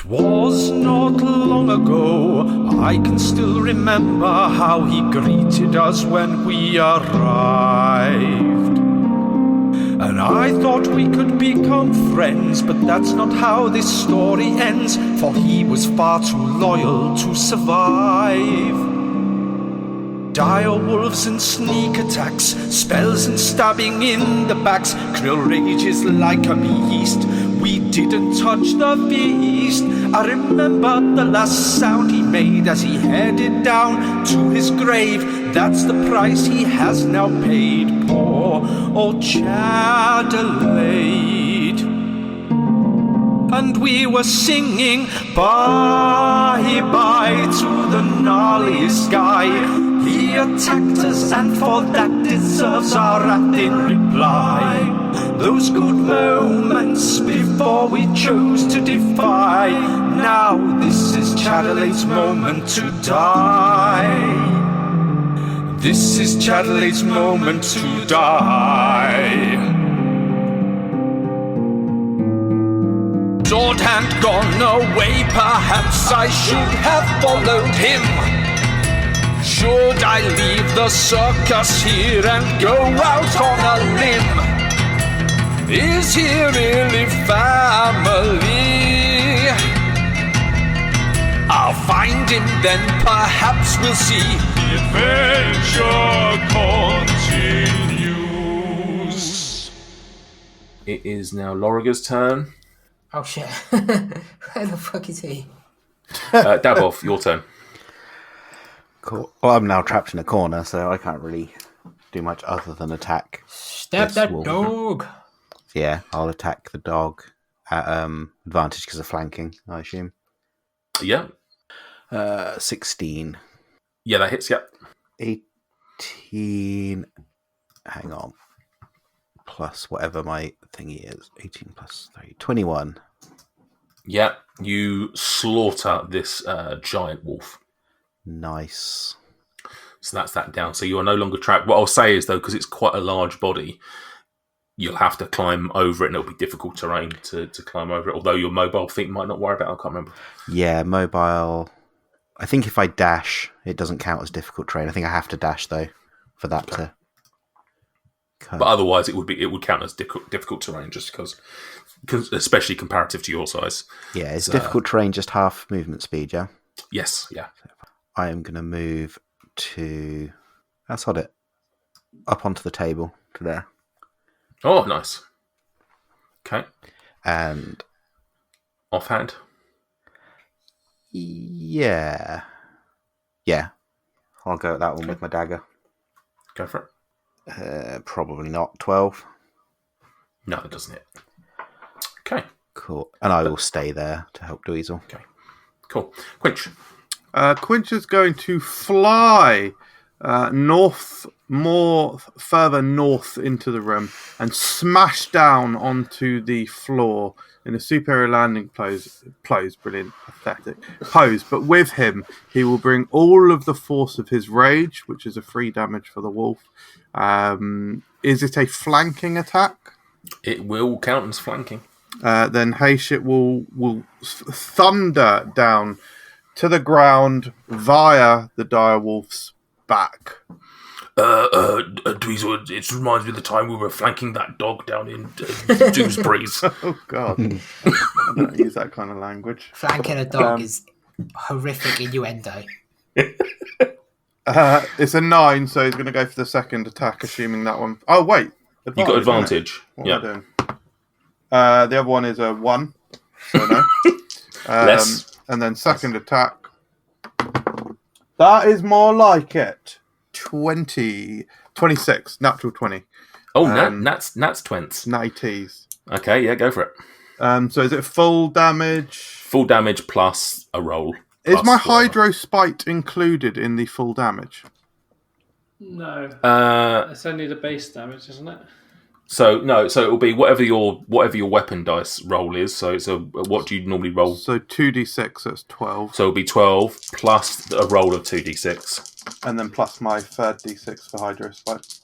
'Twas not long ago, I can still remember how he greeted us when we arrived. And I thought we could become friends, but that's not how this story ends, for he was far too loyal to survive. Dire wolves and sneak attacks, spells and stabbing in the backs, Krill rages like a beast. We didn't touch the feast. I remember the last sound he made as he headed down to his grave. That's the price he has now paid, poor old Chadelaide. And we were singing bye-bye to the gnarliest guy. He attacked us, and for that deserves our wrath in reply. Those good moments before we chose to defy. Now this is Chadelaide's moment to die. This is Chadelaide's moment to die. Sword hand gone away, perhaps I should have followed him. Should I leave the circus here and go out on a limb? Is he really family? I'll find him, then perhaps we'll see. The adventure continues. It is now Loraga's turn. Oh shit. Where the fuck is he? Davov, your turn. Cool. Well, I'm now trapped in a corner, so I can't really do much other than attack. Stab this that wolf. dog. Yeah, I'll attack the dog at advantage because of flanking, I assume. Yeah. 16. Yeah, that hits, yep. 18. Hang on. Plus whatever my thingy is. 18 plus 3. 21. Yeah, you slaughter this giant wolf. Nice. So that's that down. So you are no longer trapped. What I'll say is, though, because it's quite a large body, you'll have to climb over it, and it'll be difficult terrain to climb over it, although your mobile feet might not worry about it. I can't remember. Yeah, mobile. I think if I dash, it doesn't count as difficult terrain. I think I have to dash, though, for that to... But otherwise, it would count as difficult terrain, just because, especially comparative to your size. Yeah, it's difficult terrain, just half movement speed, yeah? Yes, yeah. I am going to move to... Let's hold it. Up onto the table to there. Oh, nice. Okay. And... Offhand? Yeah. Yeah. I'll go at that one with my dagger. Go for it. Probably not. 12. No, it doesn't hit. Okay. Cool. And I will stay there to help Dweezil. Okay. Cool. Quinch. Quinch is going to fly further north into the room and smash down onto the floor in a superior landing pose, brilliant, pathetic pose. But with him, he will bring all of the force of his rage, which is a 3 damage for the wolf. Is it a flanking attack? It will count as flanking. Then Hayshit will thunder down to the ground via the direwolf's back. Dweezil, it reminds me of the time we were flanking that dog down in Dewsbury's. Oh, God. I don't use that kind of language. Flanking a dog is horrific innuendo. It's a 9, so he's going to go for the second attack, assuming that one... Oh, wait. You got advantage. What am I doing? The other one is a 1, so no. Less. And then second attack. That is more like it. 26, natural 20. Oh, that's twents. 90s. Okay, yeah, go for it. So is it full damage? Full damage plus a roll. Is plus my whatever. Hydro Spite included in the full damage? No. It's only the base damage, isn't it? So it will be whatever your weapon dice roll is. So it's what do you normally roll? So 2d6, that's 12. So it'll be 12 plus a roll of 2d6. And then plus my third d6 for Hydro Spite.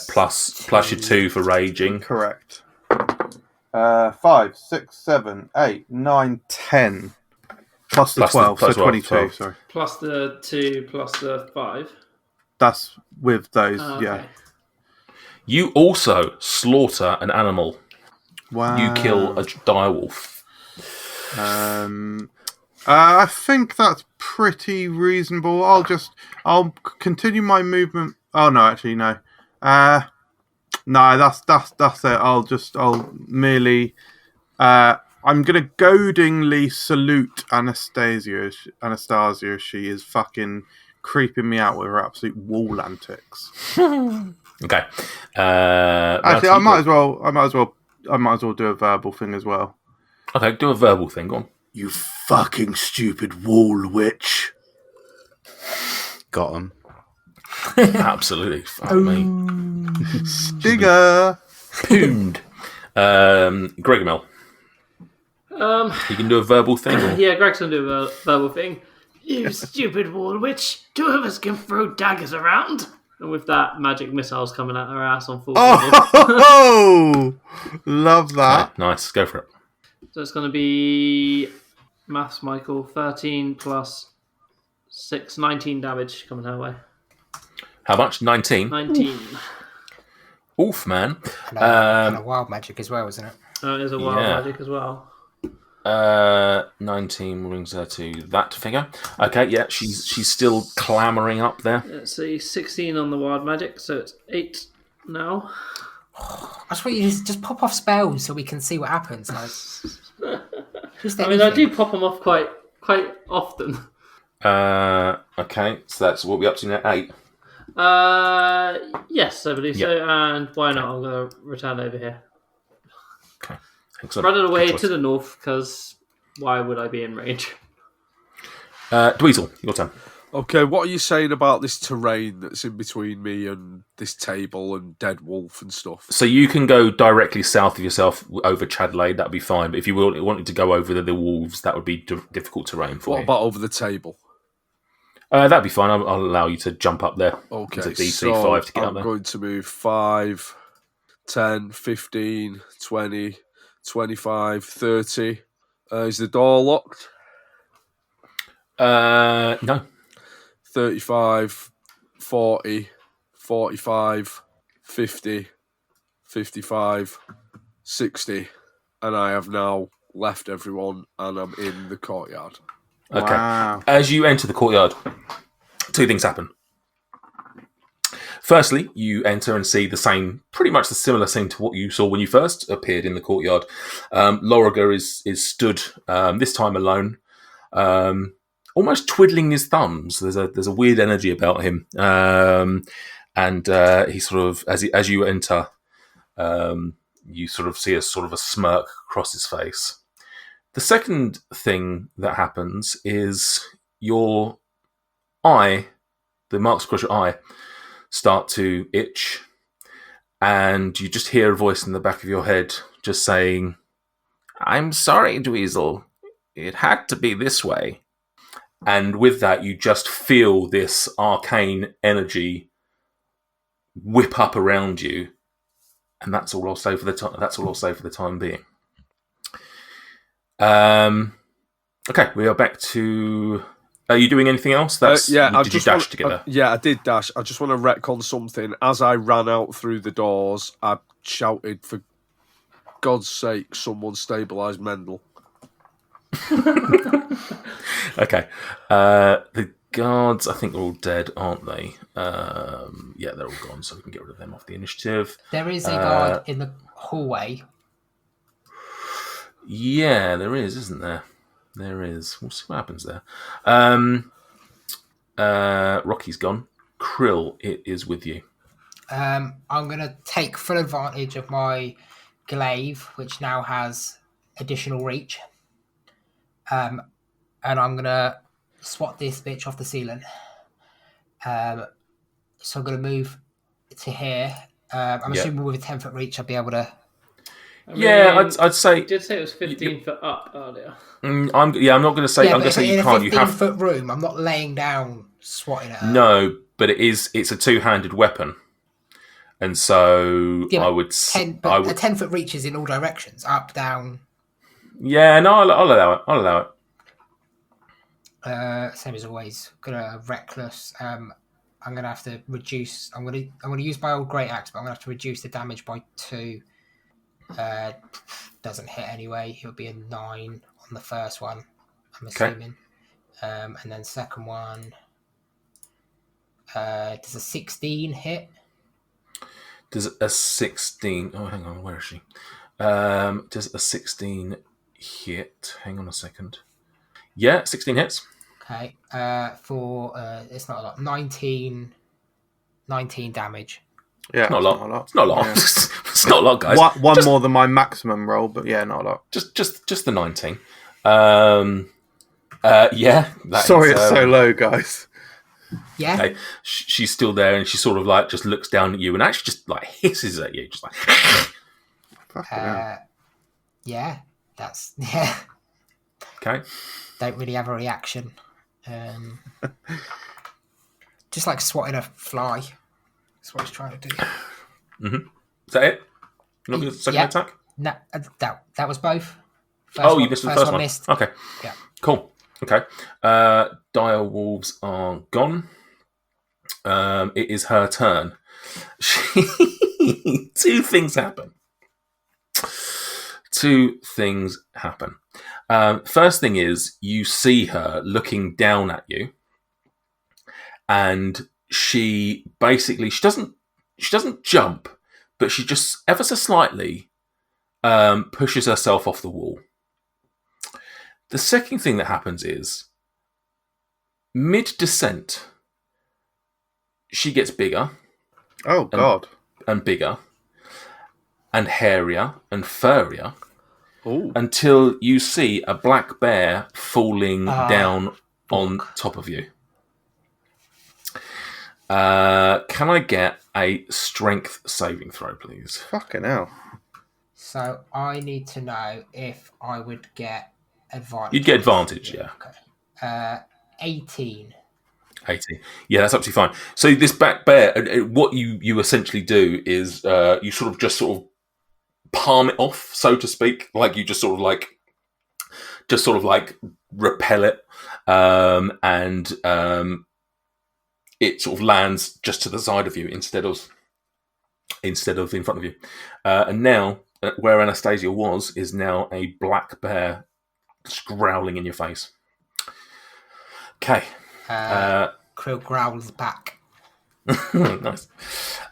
Plus your 2 for raging. Correct. 5, 6, 7, 8, 9, 10. Plus the 12, so 22, 12. sorry. Plus the 2, plus the 5. That's with those, Okay. yeah. You also slaughter an animal. Wow. You kill a direwolf. I think that's pretty reasonable. I'll continue my movement. Oh no, actually no. No, that's it. I'll merely. I'm gonna goadingly salute Anastasia. Anastasia, she is fucking creeping me out with her absolute wall antics. Okay. Actually, I might as well do a verbal thing as well. Okay, do a verbal thing. Go on. You fucking stupid wall witch. Got him. Absolutely. Fuck me. Stinger. Pooned. Gregomel. You can do a verbal thing. Or... Yeah, Greg's gonna do a verbal thing. You stupid wall witch! 2 of us can throw daggers around. And with that, magic missiles coming out her ass on full. Oh, love that. Okay, nice. Go for it. So it's going to be maths, Michael. 13 plus 6, 19 damage coming her way. How much? 19. 19. Oof, man. And a wild magic as well, isn't it? It is a wild magic as well. 19 brings her to that figure. Okay, yeah, she's still clambering up there. Let's see, 16 on the wild magic, so it's 8 now. I just want you to just pop off spells so we can see what happens. Like, I do pop them off quite often. Okay, so that's what we're up to now. 8. Yes, I believe so. And why not? I'm going to return over here. Okay, excellent. Running away to the north, because why would I be in range? Dweezil, your turn. Okay, what are you saying about this terrain that's in between me and this table and dead wolf and stuff? So you can go directly south of yourself over Chadley, that'd be fine. But if you wanted to go over the wolves, that would be difficult terrain for you. What about over the table? That'd be fine. I'll allow you to jump up there. Okay, it's a DC so 5 to get up I'm there. going to move 5, 10, 15, 20, 25, 30. Is the door locked? No. 35, 40, 45, 50, 55, 60. And I have now left everyone and I'm in the courtyard. Okay. Wow. As you enter the courtyard, 2 things happen. Firstly, you enter and see pretty much the similar scene to what you saw when you first appeared in the courtyard. Loraga is stood, this time alone, almost twiddling his thumbs. There's a weird energy about him, and he sort of, as you enter, you sort of see a sort of a smirk across his face. The second thing that happens is your eye, the marks across your eye, start to itch, and you just hear a voice in the back of your head just saying, "I'm sorry, Dweezil. It had to be this way." And with that, you just feel this arcane energy whip up around you, and that's all I'll say for the time. That's all I'll say for the time being. Okay, we are back to. Are you doing anything else? Did you dash together? I did dash. I just want to retcon something. As I ran out through the doors, I shouted, "For God's sake, someone stabilise Mendel." Okay. The guards, I think, are all dead, aren't they? Yeah, they're all gone, so we can get rid of them off the initiative. There is a guard in the hallway. Yeah, there is, isn't there? There is. We'll see what happens there. Rocky's gone. Krill, it is with you. I'm going to take full advantage of my glaive, which now has additional reach. And I'm going to swat this bitch off the ceiling. So I'm going to move to here. I'm assuming with a 10-foot reach, I'll be able to... I'd say... You did say it was 15 foot up earlier. I'm not going to say... I'm going to say you can't. In a 15-foot room, I'm not laying down swatting at her. No, but it's a two-handed weapon. And so Yeah, I would. a 10-foot reach is in all directions, up, down. Yeah, no, I'll allow it. I'll allow it. Same as always. Gonna reckless. I'm gonna have to reduce. I'm gonna use my old great axe, but I'm gonna have to reduce the damage by 2. Doesn't hit anyway. It'll be a 9 on the first one, I'm assuming. And then second one. Does a 16 hit? Does a 16... Oh, hang on. Where is she? Does a 16 hit? Hang on a second. Yeah, 16 hits. Okay. For it's not a lot. 19 damage. Yeah, Not a lot. It's not a lot. Yeah. It's not a lot, guys. One more than my maximum roll, but yeah, not a lot. Just the 19. Yeah. Sorry, it's so low, guys. Yeah. Okay. She's still there, and she sort of like just looks down at you, and actually just like hisses at you, just like. Fucking hell. Yeah. That's yeah. Okay. Don't really have a reaction. Just like swatting a fly. That's what he's trying to do. Mm-hmm. Is that it? Not the second attack? No, that was both. You missed the first one. Missed. Okay. Yeah. Cool. Okay. Dire wolves are gone. It is her turn. Two things happen. First thing is you see her looking down at you, and she doesn't jump, but she just ever so slightly pushes herself off the wall. The second thing that happens is mid-descent, she gets bigger. Oh, God. And bigger and hairier and furrier. Ooh. Until you see a black bear falling down on top of you. Can I get a strength saving throw, please? Fucking hell. So I need to know if I would get advantage. You'd get advantage, yeah. Okay. 18. 18. Yeah, that's absolutely fine. So this black bear, what you essentially do is you sort of palm it off, so to speak. Like you just sort of like repel it, and it sort of lands just to the side of you instead of in front of you. And now, where Anastasia was, is now a black bear growling in your face. Okay. Krill growls back. Nice.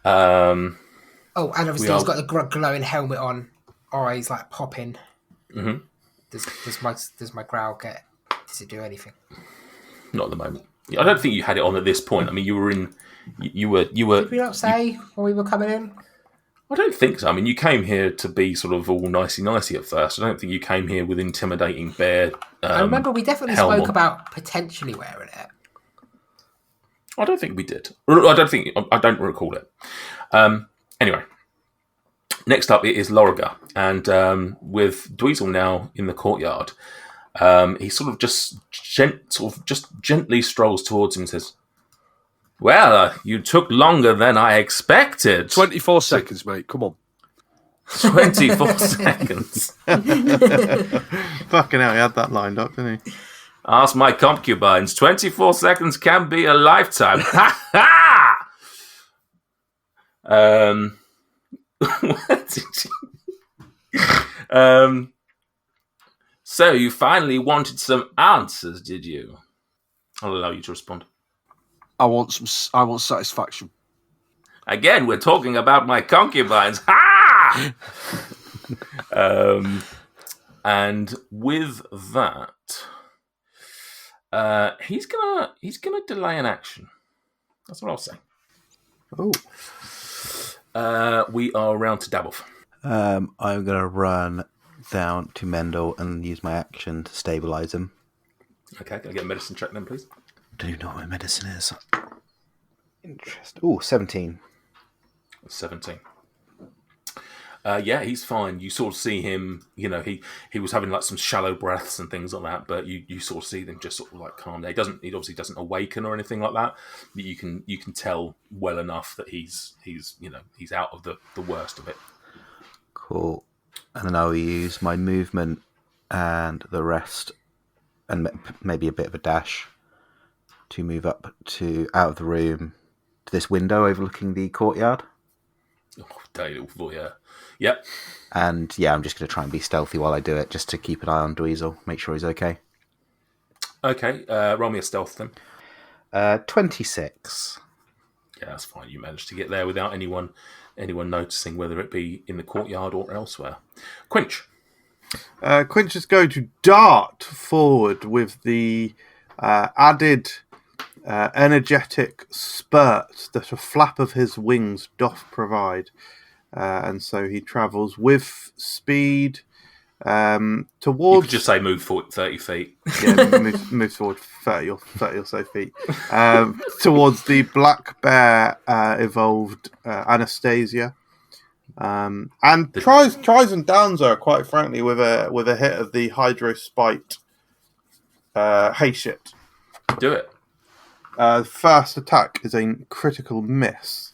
And obviously he's got the glowing helmet on, eyes like popping. Mm-hmm. Does my growl get? Does it do anything? Not at the moment. I don't think you had it on at this point. I mean, you were. Did we not say when we were coming in? I don't think so. I mean, you came here to be sort of all nicey at first. I don't think you came here with intimidating bear. I remember we definitely spoke about potentially wearing it. I don't think we did. I don't recall it. Anyway, next up it is Loraga, and with Dweezil now in the courtyard, he sort of just gently strolls towards him and says, "Well, you took longer than I expected." 24 seconds, mate. Come on. 24 seconds. Fucking hell, he had that lined up, didn't he? Ask my concubines. 24 seconds can be a lifetime. Ha ha! So you finally wanted some answers, did you? I'll allow you to respond. I want satisfaction. Again, we're talking about my concubines. Ha! And with that, he's gonna delay an action. That's what I'll say. Oh. We are around to Daboff. I'm gonna run down to Mendel and use my action to stabilize him. Okay, can I get a medicine check then, please? Do you know what my medicine is? Interesting. Oh, 17. 17. Yeah, he's fine. You sort of see him, he was having like some shallow breaths and things like that, but you sort of see them just sort of like calm down. He obviously doesn't awaken or anything like that. But you can tell well enough that he's out of the worst of it. Cool. And then I'll use my movement and the rest, and maybe a bit of a dash, to move up out of the room to this window overlooking the courtyard. Oh, dirty little voyeur. Yep. And yeah, I'm just going to try and be stealthy while I do it, just to keep an eye on Dweezil, make sure he's okay. Okay, roll me a stealth then. 26. Yeah, that's fine. You managed to get there without anyone noticing, whether it be in the courtyard or elsewhere. Quinch. Quinch is going to dart forward with the added energetic spurt that a flap of his wings doth provide. And so he travels with speed You towards... could just say move forward 30 feet. Yeah, moves forward 30 or so feet towards the black bear evolved Anastasia, and tries and downs her, quite frankly, with a hit of the hydrospite hay shit. Do it. First attack is a critical miss.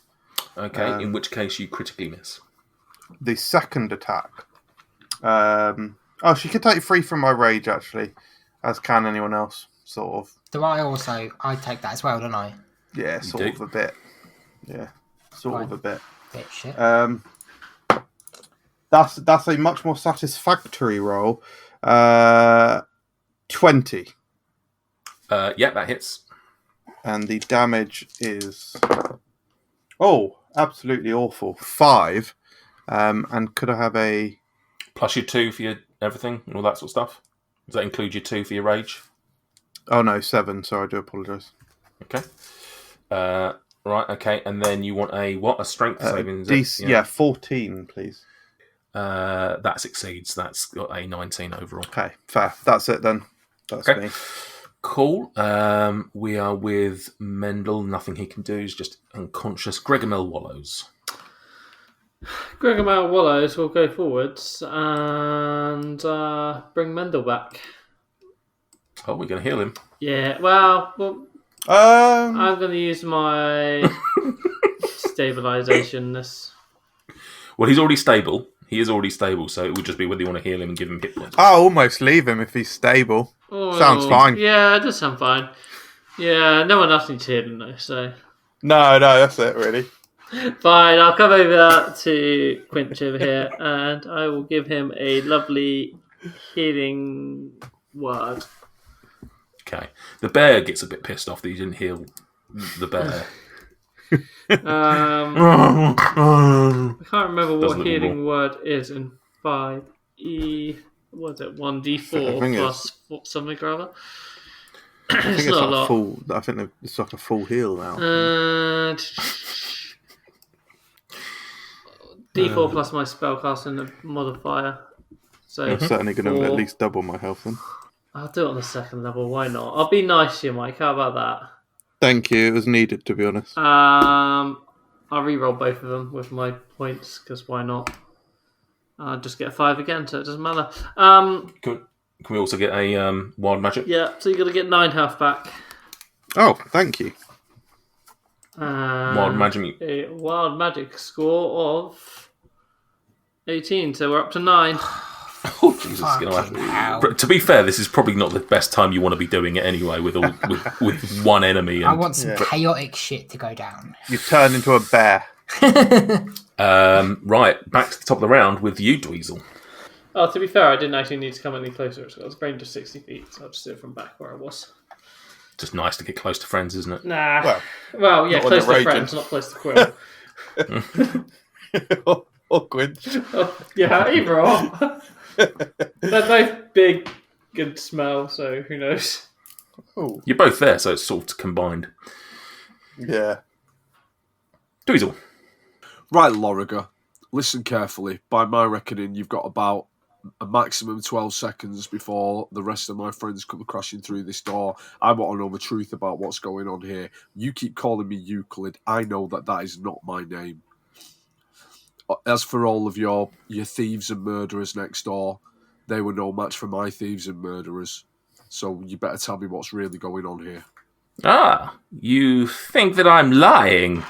Okay, in which case you critically miss. The second attack, she can take 3 from my rage, actually, as can anyone else, sort of. Do I take that as well, don't I? Yeah, You sort do. of a bit. Yeah, sort of a bit. Bit shit. That's a much more satisfactory roll. 20. Yeah, that hits. And the damage is... Oh, absolutely awful. 5. And could I have a... Plus your 2 for your everything and all that sort of stuff. Does that include your 2 for your rage? Oh, no, 7. Sorry, I do apologise. Okay. Right, okay. And then you want a strength saving? Yeah, 14, please. That succeeds. That's got a 19 overall. Okay, fair. That's it then. That's Okay. me. Cool. We are with Mendel. Nothing he can do. He's just unconscious. Gregomel wallows. Gregomel Wallows will go forwards and bring Mendel back. Oh, we're going to heal him. Yeah, well Um, I'm going to use my stabilization. Well, he's already stable. He is already stable, so it would just be whether you want to heal him and give him hit points. I'll almost leave him if he's stable. Oh, Sounds fine. Yeah, it does sound fine. Yeah, no one else needs to heal him though, so... No, that's it, really. Fine, I'll come over to Quinch over here and I will give him a lovely healing word. Okay. The bear gets a bit pissed off that you didn't heal the bear. I can't remember Doesn't what look healing word is in 5e. What is it? 1d4 I think plus something or other. I think it's not a like lot. full. I think it's like a full heal now. D4 plus my spellcasting modifier. So I'm certainly going to 4. at least double my health then. I'll do it on the second level. Why not? I'll be nice to you, Mike. How about that? Thank you. It was needed, to be honest. I'll re-roll both of them with my points because why not? I'll just get 5 again, so it doesn't matter. Can we also get a wild magic? Yeah, so you're gonna get 9 health back. Oh, thank you. Wild magic. A wild magic score of 18, so we're up to 9. Oh, Jesus. Fucking hell. To be fair, this is probably not the best time you want to be doing it anyway with one enemy. I And, want some chaotic shit to go down. You turned into a bear. right, back to the top of the round with you, Dweezil. Oh, to be fair, I didn't actually need to come any closer. It's got a range of 60 feet, so I'll just do it from back where I was. Just nice to get close to friends, isn't it? Nah. Well, yeah, not when close to they're friends, not close to Quill. Awkward. Yeah, either or. They're both big, good smell, so who knows? Oh, You're both there, so it's sort of combined. yeah. Dweezil. Right, Loraga, listen carefully. By my reckoning, you've got about a maximum 12 seconds before the rest of my friends come crashing through this door. I want to know the truth about what's going on here. You keep calling me Euclid. I know that is not my name. as for all of your thieves and murderers next door, they were no match for my thieves and murderers. So you better tell me what's really going on here. Ah, you think that I'm lying?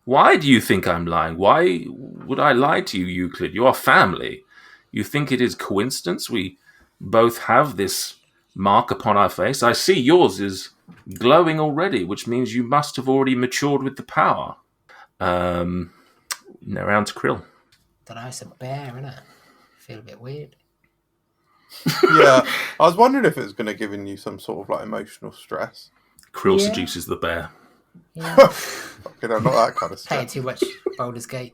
Why do you think I'm lying? Why would I lie to you, Euclid? You are family. You think it is coincidence we both have this mark upon our face? I see yours is glowing already, which means you must have already matured with the power. Now round to Krill. Don't know, it's a bear, isn't it? Feel a bit weird. Yeah, I was wondering if it was going to give you some sort of like emotional stress. Krill Yeah. seduces the bear. Yeah. Okay, no, not that kind of Playing stress. too much Baldur's Gate.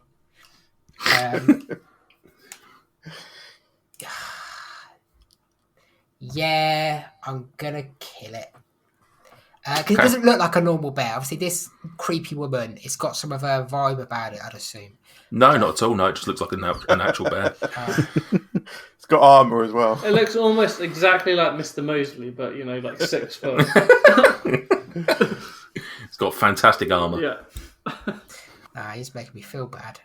Yeah, I'm gonna kill it. Because it doesn't look like a normal bear. Obviously, this creepy woman, it's got some of her vibe about it, I'd assume. No, not at all. No, it just looks like an actual bear. It's got armor as well. It looks almost exactly like Mr. Mosley, but like 6 foot. It's got fantastic armor. Yeah. Nah, he's making me feel bad.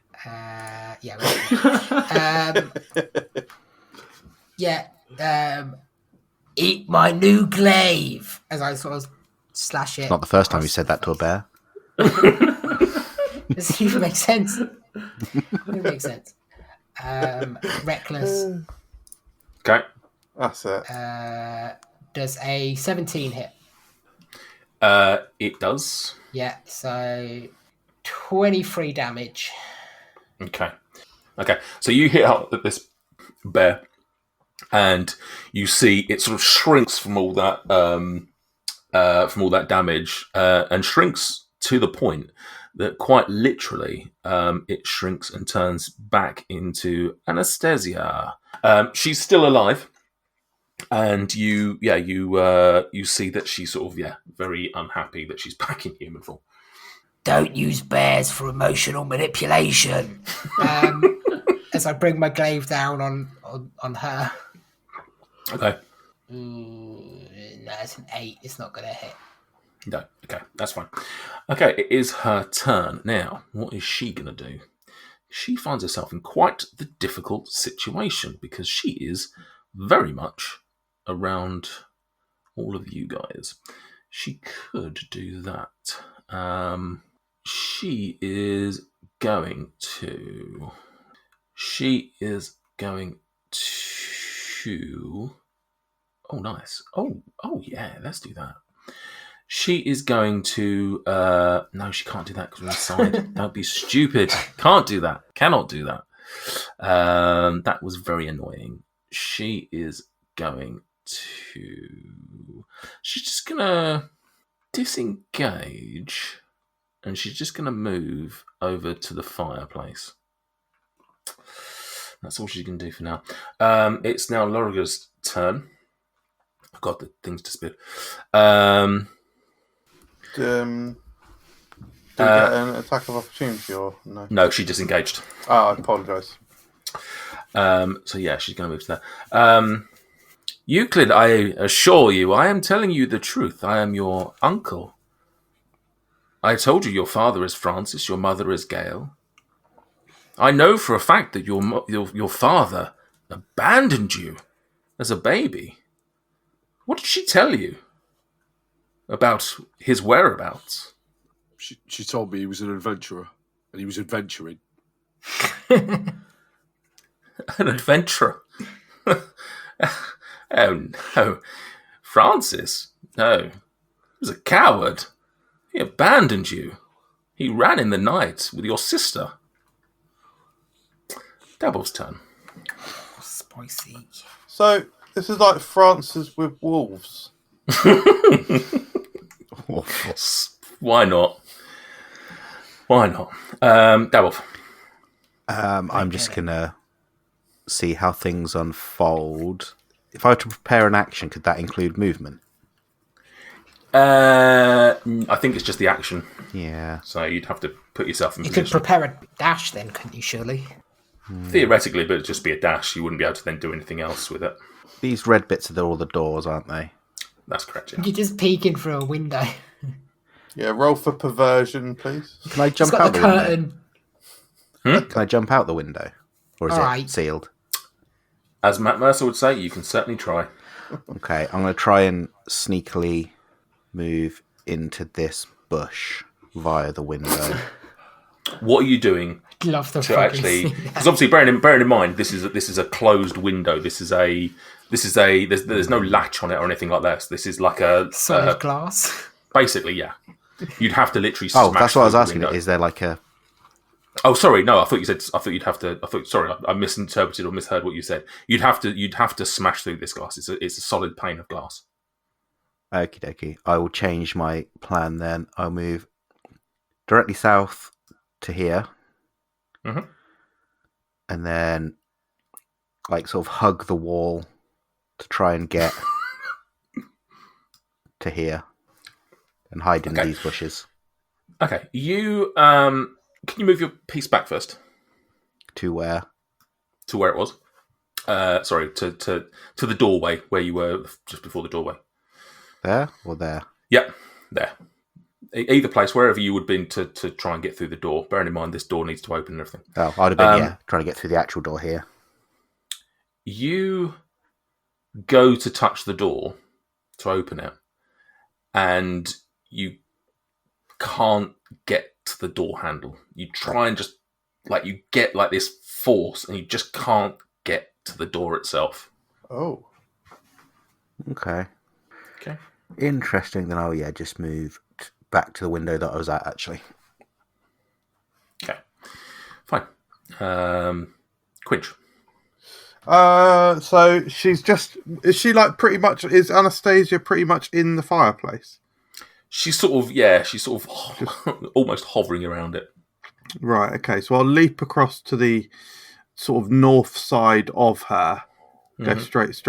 Eat my new glaive as I sort of slash it. It's not the first time you said that to a bear. Does it even make sense? It makes sense. Reckless. Okay. That's it. Does a 17 hit? It does. Yeah, so 23 damage. Okay. So you hit out at this bear, and you see it sort of shrinks from all that damage, and shrinks to the point that quite literally it shrinks and turns back into Anastasia. She's still alive, and you see that she's sort of very unhappy that she's back in human form. Don't use bears for emotional manipulation. As I bring my glaive down on her. Okay. No, it's an 8. It's not going to hit. No. Okay, that's fine. Okay, it is her turn now. What is she going to do? She finds herself in quite the difficult situation because she is very much around all of you guys. She could do that. She is going to. Oh, nice. Oh, yeah. Let's do that. She is going to. No, she can't do that because we're inside. Don't be stupid. Can't do that. Cannot do that. That was very annoying. She is going to. She's just gonna disengage, and she's just gonna move over to the fireplace. That's all she can do for now. It's now Loraga's turn. Oh God, the thing's disappeared. Do we get an attack of opportunity or no? No, she disengaged. Oh, I apologise. So yeah, she's going to move to that. Euclid, I assure you, I am telling you the truth. I am your uncle. I told you your father is Francis, your mother is Gail. I know for a fact that your father abandoned you as a baby. What did she tell you about his whereabouts? She told me he was an adventurer, and he was adventuring. An adventurer? Oh no. Francis? No. He was a coward. He abandoned you. He ran in the night with your sister. Dabble's turn. Spicy. So this is like Francis with wolves. Why not? Dabble. I'm just going to see how things unfold. If I were to prepare an action, could that include movement? I think it's just the action. Yeah. So you'd have to put yourself in You could position. prepare a dash then, couldn't you, surely? Theoretically, but it'd just be a dash. You wouldn't be able to then do anything else with it. These red bits are all the doors, aren't they? That's correct, yeah. You're just peeking through a window. Yeah, roll for perversion, please. Can I It's jump got out the the window? curtain. Can I jump out the window? Or is All it right. sealed? As Matt Mercer would say, you can certainly try. Okay, I'm going to try and sneakily move into this bush via the window. What are you doing Love the to fucking actually? scene. Because obviously, bearing in mind, this is a closed window. This is a there's no latch on it or anything like that. So this is like a Solid glass. basically, yeah. You'd have to literally. Smash That's what I was through the asking. window. Is there like a... Oh, sorry. No, I thought you said. I thought you'd have to. Sorry, I misinterpreted or misheard what you said. You'd have to smash through this glass. It's a solid pane of glass. Okie dokie. I will change my plan then. I'll move directly south to here. Mhm. And then, like, sort of hug the wall to try and get to here and hide in these bushes. Okay, you can you move your piece back first To where? to where it was? Sorry, to the doorway where you were just before the doorway. There or there? Yep, there. Either place, wherever you would have been to try and get through the door. Bearing in mind, this door needs to open and everything. Oh, I'd have been, trying to get through the actual door here. You go to touch the door to open it, and you can't get to the door handle. You try and just, like, you get, like, this force, and you just can't get to the door itself. Oh. Okay. Okay. Interesting. Then I'll, just move back to the window that I was at, actually. Okay. Fine. Quinch. So she's just... Is she, like, pretty much... Is Anastasia pretty much in the fireplace? She's sort of almost hovering around it. Right, okay. So I'll leap across to the sort of north side of her. Go straight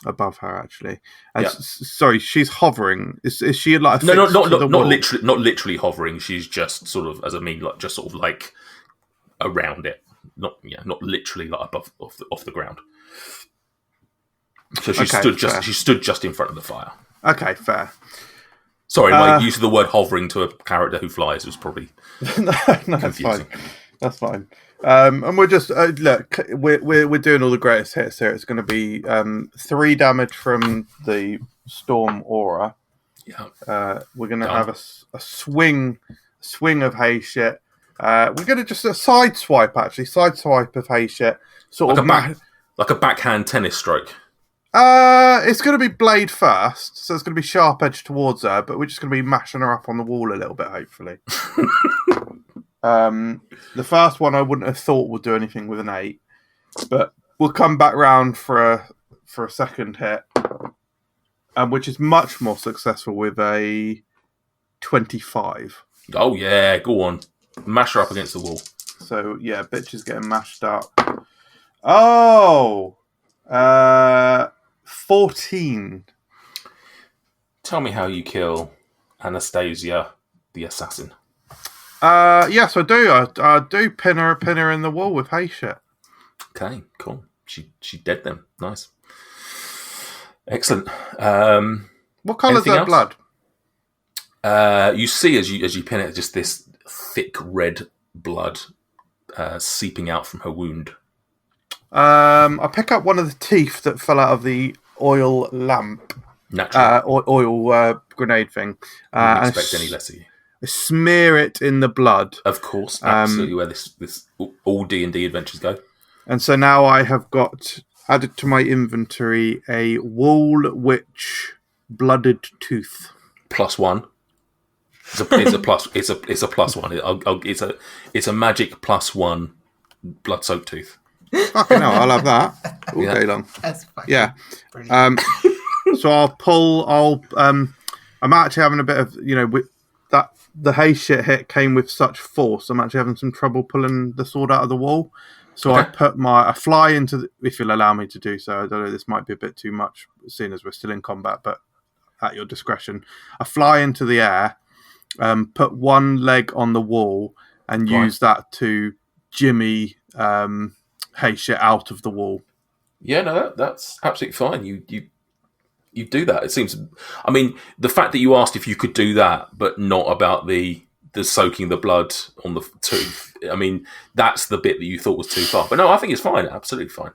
above her, actually. And sorry, she's hovering. Is she like No, affixed to the wall? not literally hovering. She's just sort of, as I mean, like just sort of like around it. Not literally like above off the ground. So she stood just in front of the fire. Okay, fair. Sorry, my use of the word hovering to a character who flies was probably no, that's fine. That's fine. And we're just look. We're doing all the greatest hits here. It's going to be 3 damage from the storm aura. Yeah. We're going to have a swing of hay shit. We're going to just a side swipe of hay shit. Like a backhand tennis stroke. It's going to be blade first, so it's going to be sharp edge towards her, but we're just going to be mashing her up on the wall a little bit, hopefully. The first one I wouldn't have thought would do anything with an 8, but we'll come back round for a second hit, which is much more successful with a 25. Oh yeah, go on, mash her up against the wall. So yeah, bitch is getting mashed up. Oh, 14. Tell me how you kill Anastasia, the assassin. Yes, I do. I do pin her in the wall with hay shit. Okay, cool. She dead then. Nice. Excellent. What colour is her blood? You see as you pin it, just this thick red blood seeping out from her wound. I pick up one of the teeth that fell out of the oil lamp. Naturally. Oil grenade thing. I wouldn't expect any less of you. I smear it in the blood. Of course, absolutely where this all D&D adventures go. And so now I have got added to my inventory a wool witch blooded tooth. +1. It's a plus. It's a +1. It's a magic +1 blood soaked tooth. Fucking hell, I'll have that all day long. That's fucking brilliant. So I'm actually having a bit of, that the hay shit hit came with such force. I'm actually having some trouble pulling the sword out of the wall. So okay. I fly into if you'll allow me to do so. I don't know, this might be a bit too much, seeing as we're still in combat, but at your discretion. I fly into the air, put one leg on the wall, and use that to jimmy hay shit out of the wall. Yeah, no, that's absolutely fine. You do that. It seems. I mean, the fact that you asked if you could do that, but not about the the soaking the blood on the tooth. I mean, that's the bit that you thought was too far. But no, I think it's fine. Absolutely fine.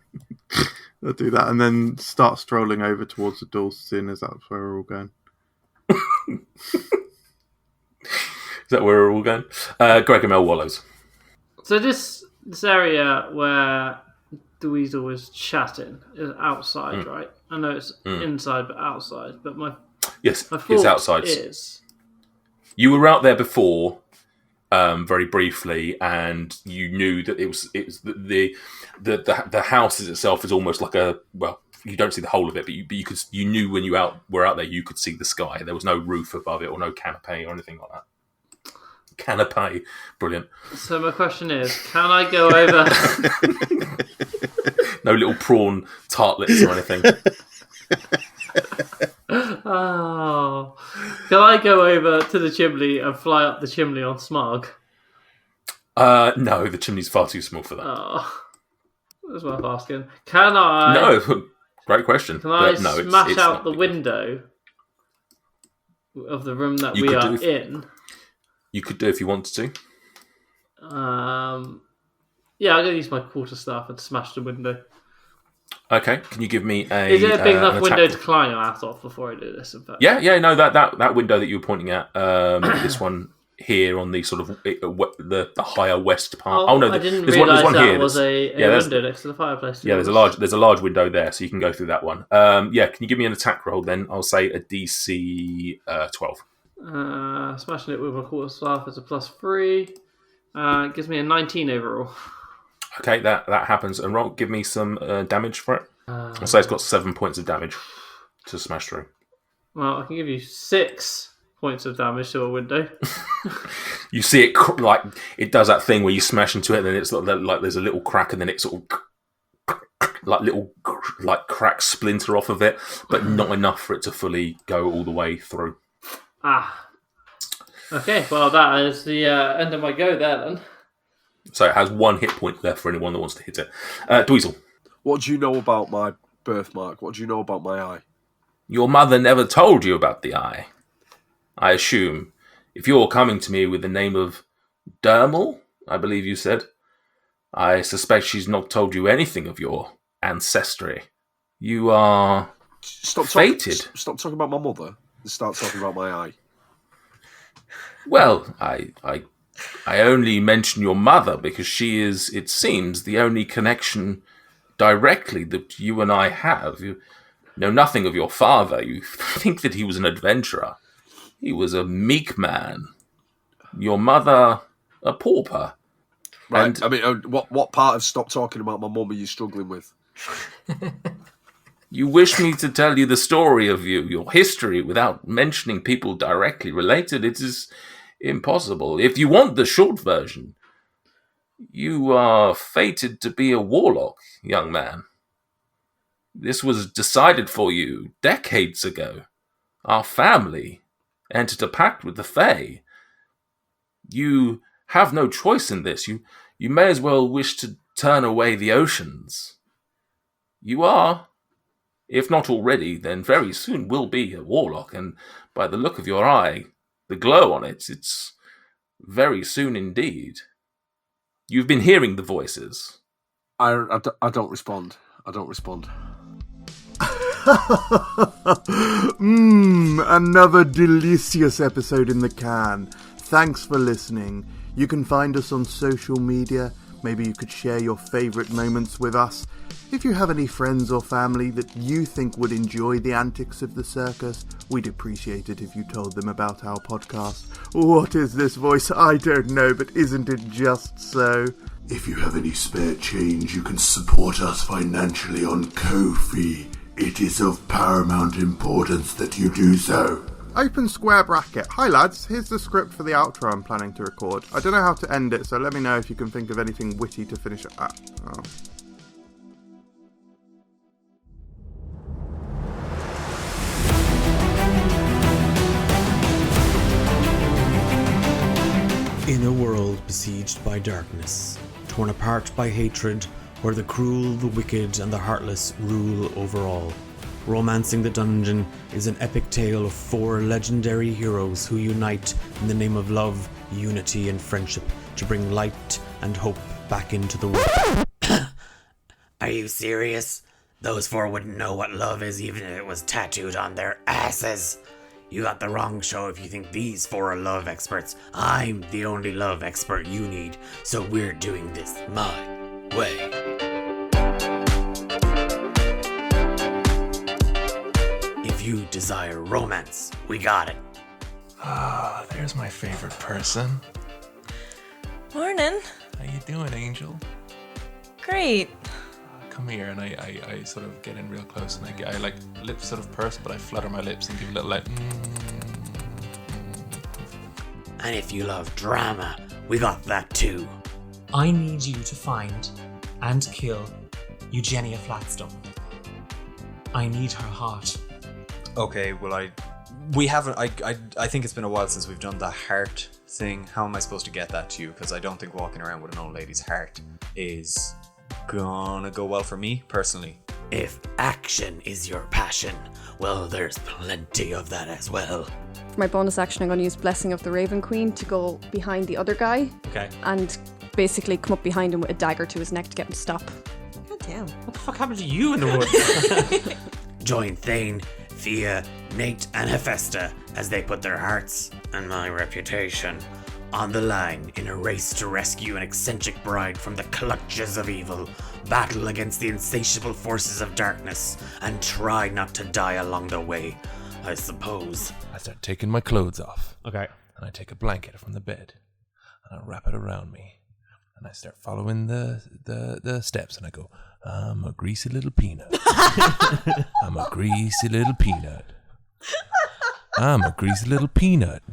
I'll do that and then start strolling over towards the door, seeing as that's where we're all going. Is that where we're all going? Greg and Mel Wallows. So this area where Dweezil was chatting is outside, right? I know it's inside, but outside. But my yes, thought it's outside. Is you were out there before, very briefly, and you knew that it was the house itself is almost like a you don't see the whole of it, but you knew when you were out there you could see the sky. There was no roof above it or no canopy or anything like that. Canopy, brilliant. So my question is, can I go over? No little prawn tartlets or anything. Oh, can I go over to the chimney and fly up the chimney on Smog? No, the chimney's far too small for that. Oh, that's worth asking. Can I? No, great question. Can I no, smash it's out not the window of the room that we are in? You could do if you wanted to. Yeah, I'm going to use my quarterstaff and smash the window. Okay, can you give me a... Is it a big enough window to climb out of before I do this? In fact? Yeah, no, that window that you were pointing at, this one here on the sort of the higher west part. Oh no, I didn't realise that was a window next to the fireplace. Yeah, there's a large window there, so you can go through that one. Yeah, can you give me an attack roll then? I'll say a DC 12. Smashing it with my quarterstaff is a +3. It gives me a 19 overall. Okay, that happens. And Roll, give me some damage for it. I'll say it's got 7 points of damage to smash through. Well, I can give you 6 points of damage to a window. You see it like it does that thing where you smash into it, and then it's like there's a little crack, and then it sort of like little like cracks splinter off of it, but not enough for it to fully go all the way through. Okay, well that is the end of my go there then. So it has 1 hit point left for anyone that wants to hit it. Dweezil. What do you know about my birthmark? What do you know about my eye? Your mother never told you about the eye. I assume. If you're coming to me with the name of Dermal, I believe you said, I suspect she's not told you anything of your ancestry. You are fated. Stop talking about my mother and start talking about my eye. Well, I only mention your mother because she is, it seems, the only connection directly that you and I have. You know nothing of your father. You think that he was an adventurer. He was a meek man. Your mother, a pauper. Right. And, I mean, what part of stop talking about my mum are you struggling with? You wish me to tell you the story of your history without mentioning people directly related. It is impossible. If you want the short version, you are fated to be a warlock, young man. This was decided for you decades ago. Our family entered a pact with the Fae. You have no choice in this. You may as well wish to turn away the oceans. You are, if not already, then very soon will be a warlock, and by the look of your eye, the glow on it, it's very soon indeed. You've been hearing the voices. I don't respond. I don't respond. Another delicious episode in the can. Thanks for listening. You can find us on social media. Maybe you could share your favourite moments with us. If you have any friends or family that you think would enjoy the antics of the circus, we'd appreciate it if you told them about our podcast. What is this voice? I don't know, but isn't it just so? If you have any spare change, you can support us financially on Ko-fi. It is of paramount importance that you do so. Open square bracket. Hi lads, here's the script for the outro I'm planning to record. I don't know how to end it, so let me know if you can think of anything witty to finish it at. Oh. In a world besieged by darkness, torn apart by hatred, where the cruel, the wicked, and the heartless rule over all, Romancing the Dungeon is an epic tale of 4 legendary heroes who unite in the name of love, unity and friendship to bring light and hope back into the world. Are you serious? Those four wouldn't know what love is even if it was tattooed on their asses. You got the wrong show if you think these four are love experts. I'm the only love expert you need, so we're doing this my way. If you desire romance, we got it. Ah, there's my favorite person. Morning. How you doing, Angel? Great. Come here, and I sort of get in real close, and I like lips sort of purse, but I flutter my lips and give a little like. And if you love drama, we got that too. I need you to find and kill Eugenia Flatstone. I need her heart. Okay, well we haven't. I think it's been a while since we've done the heart thing. How am I supposed to get that to you? Because I don't think walking around with an old lady's heart is gonna go well for me personally. If action is your passion, well, there's plenty of that as well. For my bonus action, I'm going to use Blessing of the Raven Queen to go behind the other guy. Okay. And basically come up behind him with a dagger to his neck to get him to stop. God damn. What the fuck happened to you in the woods? Join Thane, Thea, Nate, and Hephaestus as they put their hearts and my reputation on the line in a race to rescue an eccentric bride from the clutches of evil, battle against the insatiable forces of darkness, and try not to die along the way, I suppose. I start taking my clothes off. Okay. And I take a blanket from the bed, and I wrap it around me, and I start following the steps, and I go, I'm a greasy little peanut. I'm a greasy little peanut. I'm a greasy little peanut.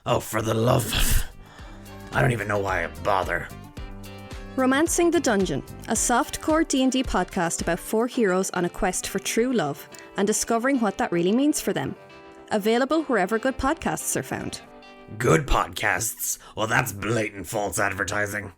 Oh, for the love of... I don't even know why I bother. Romancing the Dungeon, a softcore D&D podcast about four heroes on a quest for true love and discovering what that really means for them. Available wherever good podcasts are found. Good podcasts? Well, that's blatant false advertising.